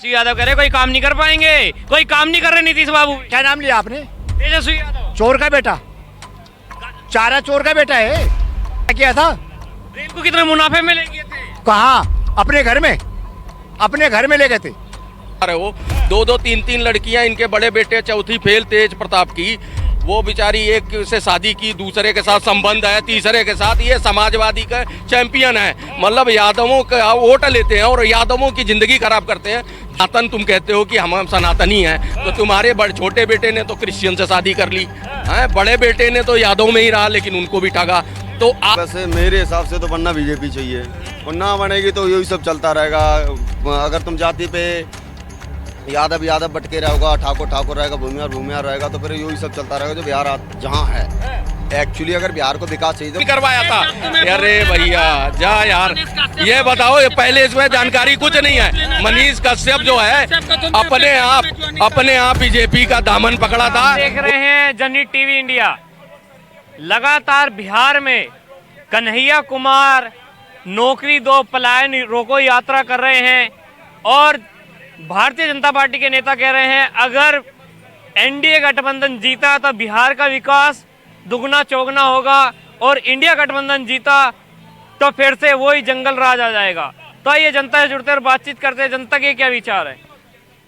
तेजस्वी यादव कह रहे कोई काम नहीं कर पाएंगे, कोई काम नहीं कर रहे नीतीश बाबू। क्या नाम लिया आपने? तेजस्वी यादव। चोर का बेटा, चारा चोर का बेटा है। क्या किया था? रेल को कितने मुनाफे में ले गए थे? कहाँ? अपने घर में, अपने घर में ले गए थे। रहे हो, दो दो तीन तीन लड़कियां इनके बड़े बेटे, चौथी फेल तेज प्रताप की, वो बेचारी एक से शादी की, दूसरे के साथ संबंध है, तीसरे के साथ। ये समाजवादी का चैंपियन है, मतलब यादवों का वोट लेते हैं और यादवों की जिंदगी खराब करते हैं। सनातन तुम कहते हो कि हम सनातनी हैं, तो तुम्हारे बड़े छोटे बेटे ने तो क्रिश्चियन से शादी कर ली है, बड़े बेटे ने तो यादव में ही रहा लेकिन उनको भी ठगा। तो आप वैसे मेरे हिसाब से तो बनना बीजेपी चाहिए, और ना बनेगी तो यही सब चलता रहेगा। अगर तुम जाति पे यादव यादव बटके रहेगा, ठाकुर ठाकुर रहेगा, भूमियार भूमियार रहेगा, तो फिर यही सब चलता रहेगा। जो बिहार जहाँ है एक्चुअली, अगर बिहार को विकास चाहिए तो करवाया था। अरे भैया जा यार, ये बताओ, ये पहले इसमें जानकारी कुछ नहीं है। मनीष कश्यप जो है अपने आप बीजेपी का दामन पकड़ा था। देख रहे हैं जनहित टीवी इंडिया। लगातार बिहार में कन्हैया कुमार नौकरी दो पलायन रोको यात्रा कर रहे हैं और भारतीय जनता पार्टी के नेता कह रहे हैं अगर एनडीए गठबंधन जीता तो बिहार का विकास दुगना चौगना होगा और इंडिया गठबंधन जीता तो फिर से वही जंगल राज आ जाएगा। तो आइए जनता से जुड़ते और बातचीत करते हैं, जनता के क्या विचार है।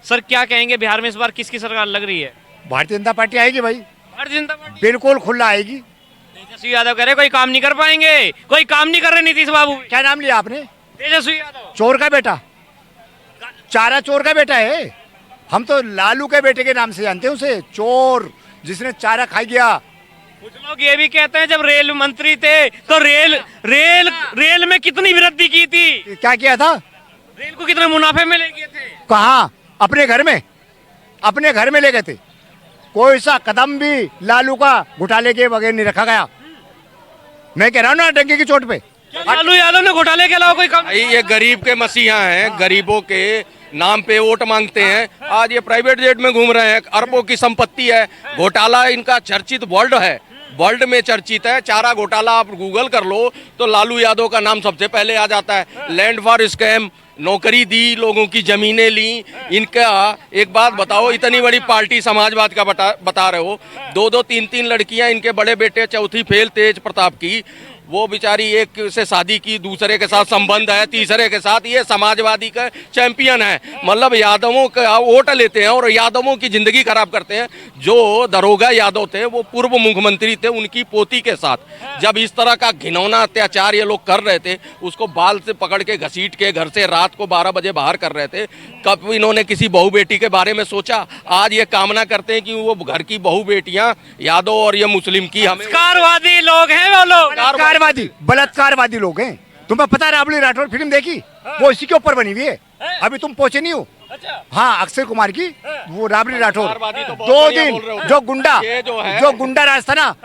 सर क्या कहेंगे, बिहार में इस बार किसकी सरकार लग रही है? भारतीय जनता पार्टी आएगी भाई, भारतीय जनता पार्टी बिल्कुल खुला आएगी। तेजस्वी यादव कह रहे कोई काम नहीं कर पाएंगे, कोई काम नहीं कर रहे नीतीश बाबू। क्या नाम लिया आपने? तेजस्वी यादव। चोर का बेटा, चारा चोर का बेटा है। हम तो लालू के बेटे के नाम से जानते हैं उसे, चोर जिसने चारा खा गया। कुछ लोग ये भी कहते हैं जब रेल मंत्री थे तो रेल में कितनी वृद्धि की थी, क्या किया था? रेल को कितने मुनाफे में ले गए थे? कहाँ? अपने घर में, अपने घर में ले गए थे। कोई सा कदम भी लालू का घोटाले के बगैर नहीं रखा गया। मैं कह रहा हूँ ना, डंके की चोट पे। लालू यादव ने घोटाले के अलावा कोई काम? ये गरीब के मसीहा हैं, गरीबों के नाम पे वोट मांगते हैं। आज ये प्राइवेट जेट में घूम रहे हैं, अरबों की संपत्ति है। घोटाला इनका चर्चित वर्ल्ड है, वर्ल्ड में चर्चित है। चारा घोटाला आप गूगल कर लो तो लालू यादव का नाम सबसे पहले आ जाता है। लैंड फॉर स्कैम, नौकरी दी, लोगों की जमीनें ली। इनका एक बात बताओ, इतनी बड़ी पार्टी समाजवाद का बता रहे हो, दो दो तीन तीन लड़कियां इनके बड़े बेटे, चौथी फेल तेज प्रताप की, वो बेचारी एक से शादी की, दूसरे के साथ संबंध है, तीसरे के साथ। ये समाजवादी का चैंपियन है, मतलब यादवों का वोट लेते हैं और यादवों की जिंदगी खराब करते हैं। जो दरोगा यादव थे वो पूर्व मुख्यमंत्री थे, उनकी पोती के साथ जब इस तरह का घिनौना अत्याचार ये लोग कर रहे थे, उसको बाल से पकड़ के घसीट के घर से रात को 12 बजे बाहर कर रहे थे। कब इन्होंने किसी बहू बेटी के बारे में सोचा? आज ये कामना करते हैं कि वो घर की बहू बेटियां यादव और ये मुस्लिम की हमें संस्कारवादी लोग हैं वो लोग। बलात्कारवादी लोग हैं। तुम्हें पता है राबड़ी राठौर फिल्म देखी? वो इसी के ऊपर बनी हुई है। अभी तुम पहुंचे नहीं हो। अच्छा। हाँ, अक्षय कुमार की वो राबड़ी राठौर। तो 2 दिन जो गुंडा राज था ना,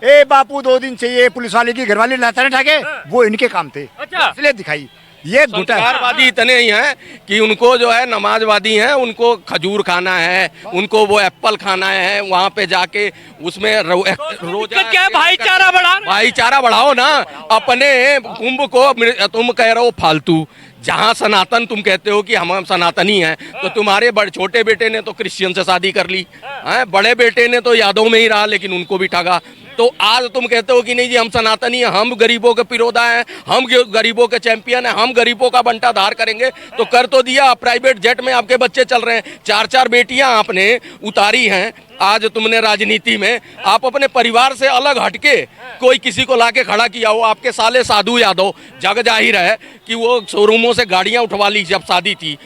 ए बापू 2 दिन चाहिए, पुलिस वाले की घरवाली लाता ना ठाके, वो इनके काम थे। अच्छा। इसलिए दिखाई ये संस्कारवादी इतने ही हैं कि उनको जो है नमाजवादी हैं, उनको खजूर खाना है, उनको वो एप्पल खाना है, वहाँ पे जाके उसमें रोजा क्या भाईचारा बढ़ाओ ना। अपने कुंभ को तुम कह रहे हो फालतू, जहाँ सनातन तुम कहते हो कि हम सनातनी हैं, तो तुम्हारे बड़े छोटे बेटे ने तो क्रिश्चियन से शादी कर ली है, बड़े बेटे ने तो यादव में ही रहा लेकिन उनको भी ठगा। तो आज तुम कहते हो कि नहीं जी हम सनातनी हैं, हम गरीबों के पिरोधा हैं, हम गरीबों के चैंपियन हैं, हम गरीबों का बंटाधार करेंगे। तो कर तो दिया, प्राइवेट जेट में आपके बच्चे चल रहे हैं, 4-4 बेटियां आपने उतारी हैं। आज तुमने राजनीति में आप अपने परिवार से अलग हटके कोई किसी को लाके खड़ा किया हो। आपके साले साधु यादव जग जाहिर है कि वो शोरूमों से गाड़ियां उठवा ली जब शादी थी।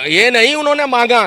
ये नहीं उन्होंने मांगा,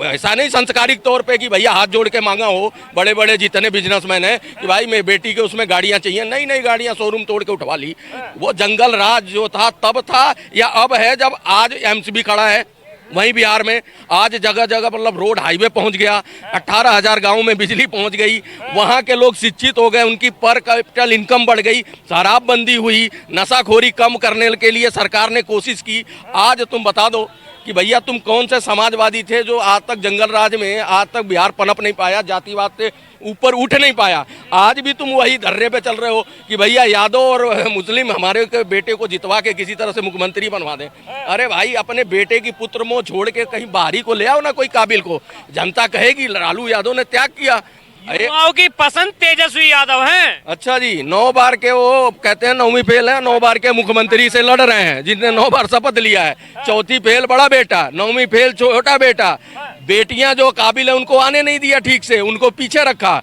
ऐसा नहीं संस्कारिक तौर पे कि भैया हाथ जोड़ के मांगा हो बड़े बड़े जितने बिजनेसमैन हैं कि भाई मेरी बेटी के उसमें गाड़ियां चाहिए। नहीं, गाड़ियां शोरूम तोड़ के उठवा ली। वो जंगल राज जो था तब था या अब है जब आज एम्स भी खड़ा है वहीं बिहार में। आज जगह जगह मतलब रोड हाईवे पहुंच गया, 18,000 गाँव में बिजली पहुंच गई, वहाँ के लोग शिक्षित हो गए, उनकी पर कैपिटल इनकम बढ़ गई, शराबबंदी हुई, नशाखोरी कम करने के लिए सरकार ने कोशिश की। आज तुम बता दो कि भैया तुम कौन से समाजवादी थे जो आज तक जंगल राज में आज तक बिहार पनप नहीं पाया, जातिवाद से ऊपर उठ नहीं पाया। आज भी तुम वही धर्रे पे चल रहे हो कि भैया यादव और मुस्लिम हमारे के बेटे को जितवा के किसी तरह से मुख्यमंत्री बनवा दें। अरे भाई अपने बेटे की पुत्र मोह छोड़ के कहीं बाहरी को ले आओ ना, कोई काबिल को। जनता कहेगी लालू यादव ने त्याग किया। युवाओं की पसंद तेजस्वी यादव हैं। अच्छा जी, 9 बार के वो कहते हैं 9वीं फेल है, 9 बार के मुख्यमंत्री से लड़ रहे हैं जिसने 9 बार शपथ लिया है। 4थी फेल बड़ा बेटा, 9वीं फेल छोटा बेटा। बेटियां जो काबिल है उनको आने नहीं दिया ठीक से, उनको पीछे रखा।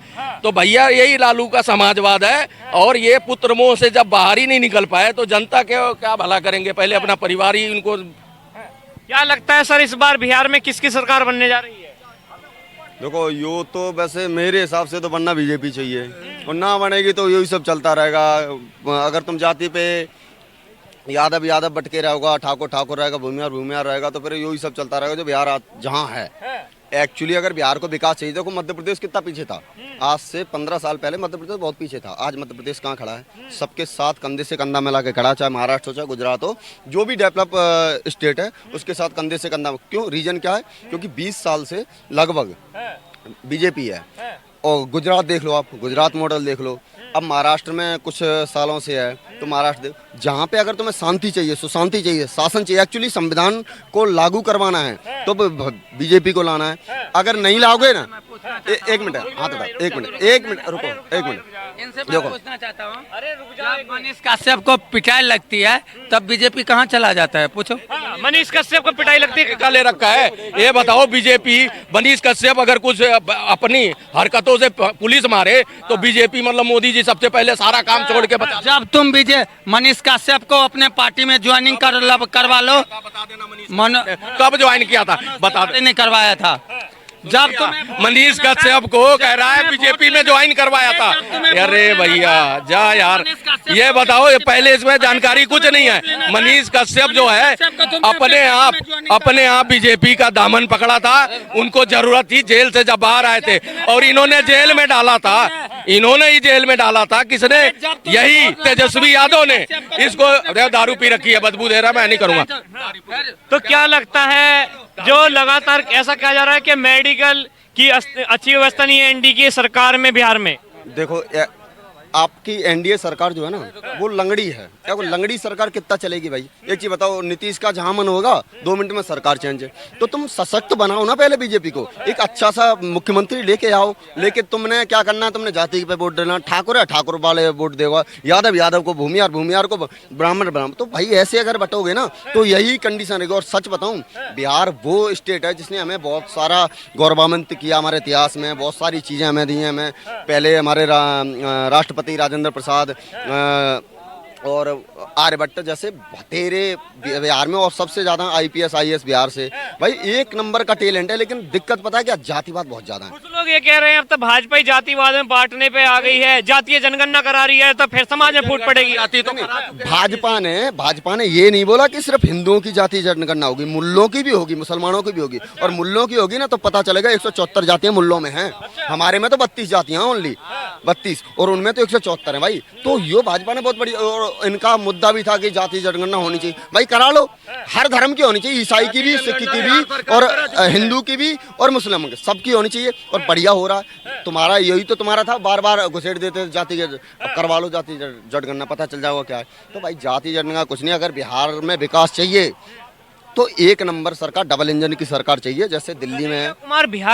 तो भैया यही लालू का समाजवाद है। और ये पुत्र मोह से जब बाहर ही नहीं निकल पाए तो जनता के क्या भला करेंगे, पहले अपना परिवार ही उनको। क्या लगता है सर, इस बार बिहार में किसकी सरकार बनने जा रही है? देखो यो तो वैसे मेरे हिसाब से तो बनना बीजेपी चाहिए, और ना बनेगी तो यही सब चलता रहेगा। अगर तुम जाति पे यादव यादव बटके रहेगा, ठाकुर ठाकुर रहेगा, भूमियार भूमियार रहेगा, तो फिर यही सब चलता रहेगा जो बिहार जहाँ है। एक्चुअली अगर बिहार को विकास चाहिए, देखो मध्य प्रदेश कितना पीछे था। आज से 15 साल पहले मध्य प्रदेश बहुत पीछे था। आज मध्य प्रदेश कहाँ खड़ा है? सबके साथ कंधे से कंधा मिला के खड़ा, चाहे महाराष्ट्र हो चाहे गुजरात हो, जो भी डेवलप स्टेट है उसके साथ कंधे से कंधा। क्यों? रीजन क्या है? क्योंकि 20 साल से लगभग बीजेपी है। और गुजरात देख लो आप, गुजरात मॉडल देख लो। अब महाराष्ट्र में कुछ सालों से है, तो महाराष्ट्र जहाँ पे अगर तुम्हें शांति चाहिए, सुशांति चाहिए, शासन चाहिए, एक्चुअली संविधान को लागू करवाना है तो बीजेपी को लाना है। अगर नहीं लाओगे ना, एक मिनट हाथ हटाओ, एक मिनट रुको, एक मिनट इनसे मैं पूछना चाहता हूँ, जब मनीष कश्यप को पिटाई लगती है तब बीजेपी कहाँ चला जाता है? पूछो। मनीष कश्यप को पिटाई लगती है, क्या ले रखा है? ये बताओ, बीजेपी मनीष कश्यप अगर कुछ अपनी हरकतों से पुलिस मारे तो बीजेपी मतलब मोदी जी सबसे पहले सारा काम छोड़ के बता। जब तुम मनीष कश्यप को अपने पार्टी में ज्वाइनिंग करवा लो। कब ज्वाइन किया था बता दे। नहीं करवाया था। जब तुम्हें मनीष कश्यप को कह रहा है बीजेपी में ज्वाइन करवाया था। अरे भैया जा यार, ये बताओ, ये पहले इसमें जानकारी कुछ नहीं है। मनीष कश्यप जो है अपने आप बीजेपी का दामन पकड़ा था। उनको जरूरत थी, जेल से जब बाहर आए थे और इन्होंने जेल में डाला था। इन्होंने ही जेल में डाला था। किसने? यही तेजस्वी यादव ने। इसको दारू पी रखी है, बदबू दे रहा, मैं नहीं करूंगा। तो क्या लगता है, जो लगातार ऐसा कहा जा रहा है कि मेडिकल की अच्छी व्यवस्था नहीं है एनडीए की सरकार में बिहार में? देखो आपकी एनडीए सरकार जो है ना वो लंगड़ी है। क्या वो लंगड़ी सरकार कितना चलेगी भाई? एक चीज बताओ, नीतीश का जहां मन होगा 2 मिनट में सरकार चेंज है। तो तुम सशक्त बनाओ ना पहले बीजेपी को, एक अच्छा सा मुख्यमंत्री लेके आओ। लेके तुमने क्या करना है? तुमने जाति पे वोट देना, ठाकुर है ठाकुर वाले वोट देगा, यादव यादव को, भूमियार भूमियार को, ब्राह्मण ब्राह्मण। तो भाई ऐसे अगर बटोगे ना तो यही कंडीशन रहेगी। और सच बताऊं, बिहार वो स्टेट है जिसने हमें बहुत सारा गौरवान्वित किया। हमारे इतिहास में बहुत सारी चीजें हमें दी हैं। हमें पहले हमारे राष्ट्रपति राजेंद्र प्रसाद और आर्यभट्ट जैसे बतेरे बिहार में, और सबसे ज्यादा आईपीएस आईएएस बिहार से। भाई एक नंबर का टैलेंट है, लेकिन दिक्कत पता है क्या? जातिवाद बहुत ज्यादा है। कुछ लोग ये कह रहे हैं अब तो भाजपा ही जातिवाद में बांटने पे आ गई है, जातीय जनगणना करा रही है तो फिर समाज में फूट पड़ेगी। जाति तो भाजपा ने ये नहीं बोला कि सिर्फ हिंदुओं की जातीय जनगणना होगी, मुल्लों की भी होगी, मुसलमानों की भी होगी। और मुल्लों की होगी ना तो पता चलेगा 174 जातियां मुल्लों में हैं। हमारे में तो 32 जातियां ओनली 32, और उनमें तो 174 है भाई। तो यो भाजपा ने बहुत बड़ी, और इनका मुद्दा भी था कि जाति जनगणना होनी चाहिए। भाई करा लो, हर धर्म की होनी चाहिए, ईसाई की भी, सिख की भी, और हिंदू की भी, और मुस्लिम की, सबकी होनी चाहिए। और बढ़िया हो रहा है। तुम्हारा यही तो तुम्हारा था, बार बार घुसेड़ देते जाति के। करवा लो जाति जनगणना, पता चल जाएगा क्या है। तो भाई जाति जनगणना कुछ नहीं, अगर बिहार में विकास चाहिए तो एक नंबर सरकार, डबल इंजन की सरकार चाहिए, जैसे दिल्ली में है। कुमार बिहार